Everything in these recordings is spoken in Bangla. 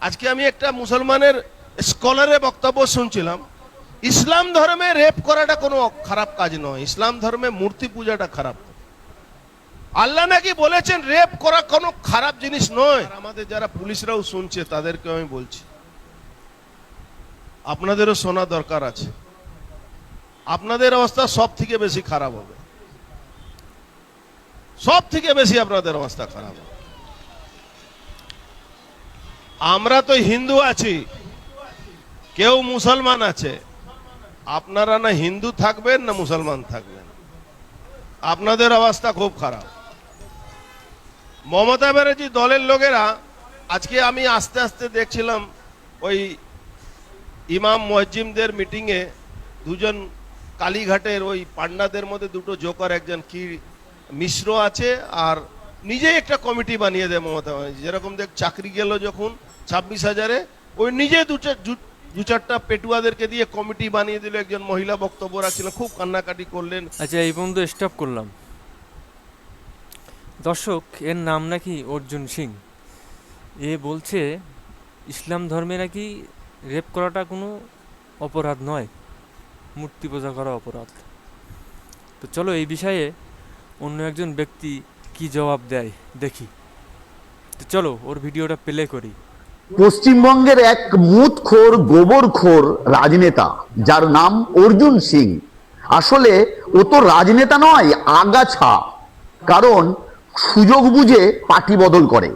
আজকে আমি একটা মুসলমানের স্কলারের বক্তব্য শুনছিলাম, ইসলাম ধর্মে রেপ করাটা কোনো খারাপ কাজ নয়, ইসলাম ধর্মে মূর্তি পূজাটা খারাপ। আল্লাহ নাকি বলেছেন রেপ করা কোনো খারাপ জিনিস নয়। আমাদের যারা পুলিশরাও শুনছে তাদেরকে আমি বলছি, আপনাদেরও শোনা দরকার আছে। আপনাদের অবস্থা সব থেকে বেশি খারাপ হবে, সব থেকে বেশি আপনাদের অবস্থা খারাপ হবে। আমরা তো হিন্দু আছি, কেউ মুসলমান আছে, আপনারা না হিন্দু থাকবেন না মুসলমান থাকবেন, আপনাদের অবস্থা খুব খারাপ। মমতা ব্যানার্জি দলের লোকেরা, আজকে আমি আস্তে আস্তে দেখছিলাম ওই ইমাম মুয়াজ্জিমদের মিটিংয়ে দুজন কালীঘাটের ওই পান্ডাদের মধ্যে দুটো জোকার, একজন কি মিশ্র আছে আর নিজেই একটা কমিটি বানিয়ে দেয় মমতা ব্যানার্জি। যেরকম দেখ চাকরি গেল যখন 26,000-এ, ওই নিজে দু চারটা পেটুয়াদেরকে দিয়ে কমিটি বানিয়ে দিল। একজন মহিলা বক্তব্য রাখছিলেন, খুব কান্নাকাটি করলেন। আচ্ছা, এই পর্যন্ত স্টপ করলাম। দর্শক, এর নাম নাকি অর্জুন সিং। এ বলছে ইসলাম ধর্মে নাকি রেপ করাটা কোনো অপরাধ নয়, মূর্তি পূজা করা অপরাধ। তো চলো এই বিষয়ে অন্য একজন ব্যক্তি কি জবাব দেয় দেখি। তো চলো ওর ভিডিওটা প্লে করি। পশ্চিমবঙ্গের এক মুতখোর গোবরখোর রাজনেতা যার নাম অর্জুন সিং, আসলে ও তো রাজনেতা নয়, আগাছা। কারণ সুযোগ বুঝে পার্টি বদল করে।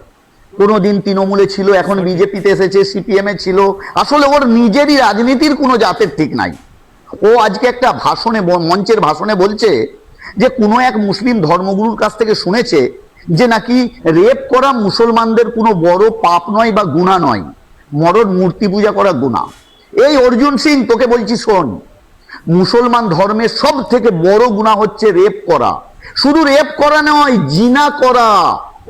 কোনোদিন তৃণমূলে ছিল, এখন বিজেপিতে এসেছে, সিপিএম এ ছিল। আসলে ওর নিজেরই রাজনীতির কোনো জাতের ঠিক নাই। ও আজকে একটা ভাষণে, মঞ্চের ভাষণে বলছে যে কোনো এক মুসলিম ধর্মগুরুর কাছ থেকে শুনেছে যে নাকি রেপ করা মুসলমানদের কোনো বড় পাপ নয় বা গুনাহ নয়, মরণ মূর্তি পূজা করা গুনাহ। এই অর্জুন সিং, তোকে বলছি শোন, মুসলমান ধর্মের সব থেকে বড় গুনাহ হচ্ছে রেপ করা। শুধু রেপ করা নয়, জিনা করা,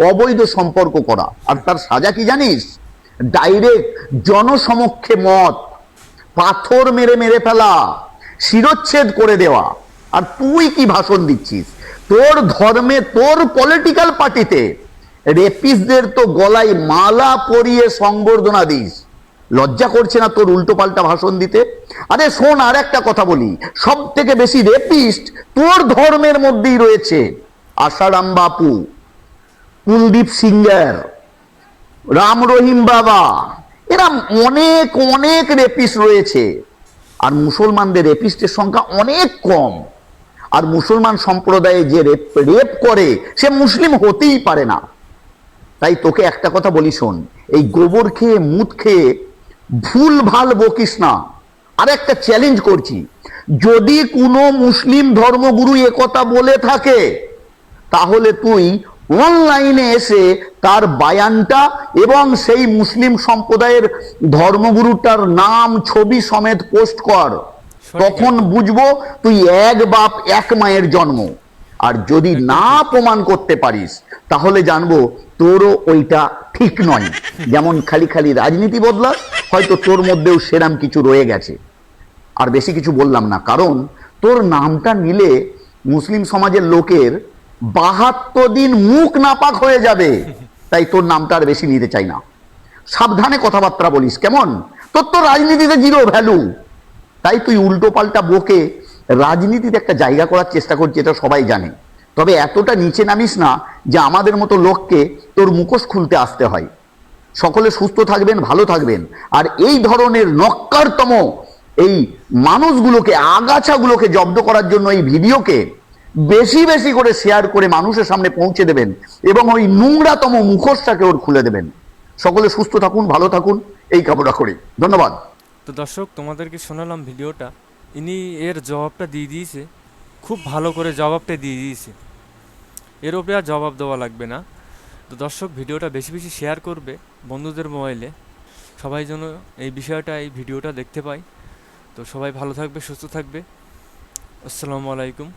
অবৈধ সম্পর্ক করা। আর তার সাজা কি জানিস? ডাইরেক্ট জনসমক্ষে মত, পাথর মেরে মেরে ফেলা, শিরচ্ছেদ করে দেওয়া। আর তুই কি ভাষণ দিচ্ছিস? তোর ধর্মে, তোর পলিটিক্যাল পার্টিতে রেপিসদের তো গলায় মালা পরিয়ে সংবর্ধনা দিস। লজ্জা করছে না তোর উল্টো পাল্টা ভাষণ দিতে? আরে শোন, আর একটা কথা বলি, সব থেকে বেশি রেপিস্ট তোর ধর্মের মধ্যেই রয়েছে। আশারাম বাপু, কুলদীপ সিঙ্গার, রাম রহিম বাবা, এরা অনেক অনেক রেপিস্ট রয়েছে। আর মুসলমানদের রেপিস্টের সংখ্যা অনেক কম। আর মুসলমান সম্প্রদায়ে যে রেপ করে সে মুসলিম হতেই পারে না। তাই তোকে একটা কথা বলি শোন, এই গোবর খেয়ে মুত খেয়ে ভুল ভাল বকিস না। আর একটা চ্যালেঞ্জ করছি, যদি কোনো মুসলিম ধর্মগুরু একথা বলে থাকে তাহলে তুই অনলাইনে এসে তার বায়ানটা এবং সেই মুসলিম সম্প্রদায়ের ধর্মগুরুটার নাম ছবি সমেত পোস্ট কর। তখন বুঝবো তুই এক বাপ এক মায়ের জন্ম। আর যদি না প্রমাণ করতে পারিস তাহলে জানবো তোরও ওইটা ঠিক নয়। যেমন খালি খালি রাজনীতি বদলাস, হয়তো তোর মধ্যেও সেরাম কিছু রয়ে গেছে। আর বেশি কিছু বললাম না, কারণ তোর নামটা নিলে মুসলিম সমাজের লোকের 72 দিন মুখ নাপাক হয়ে যাবে। তাই তোর নামটা আর বেশি নিতে চাই না। সাবধানে কথাবার্তা বলিস, কেমন? তোর তো রাজনীতিতে জিরো ভ্যালু। তাই তুই উল্টো পাল্টা বকে রাজনীতিতে একটা জায়গা করার চেষ্টা করছিস, এটা সবাই জানে। তবে এতটা নিচে নামিস না যে আমাদের মতো লোককে তোর মুখোশ খুলতে আসতে হয়। সকলে সুস্থ থাকবেন, ভালো থাকবেন। আর এই ধরনের নক্কারতম এই মানুষগুলোকে, আগাছাগুলোকে জব্দ করার জন্য এই ভিডিওকে বেশি বেশি করে শেয়ার করে মানুষের সামনে পৌঁছে দেবেন এবং ওই নোংরাতম মুখোশটাকে ওর খুলে দেবেন। সকলে সুস্থ থাকুন, ভালো থাকুন, এই কামনা করি। ধন্যবাদ। তো দর্শক, তোমাদেরকে শোনালাম ভিডিওটা। ইনি এর জবাবটা দিয়ে দিয়েছে, খুব ভালো করে জবাবটা দিয়ে দিয়েছে। এর ওপরে আর জবাব দেওয়া লাগবে না। তো দর্শক, ভিডিওটা বেশি বেশি শেয়ার করবে বন্ধুদের মোবাইলে, সবাই যেন এই বিষয়টা, এই ভিডিওটা দেখতে পায়। তো সবাই ভালো থাকবে, সুস্থ থাকবে। আসসালামু আলাইকুম।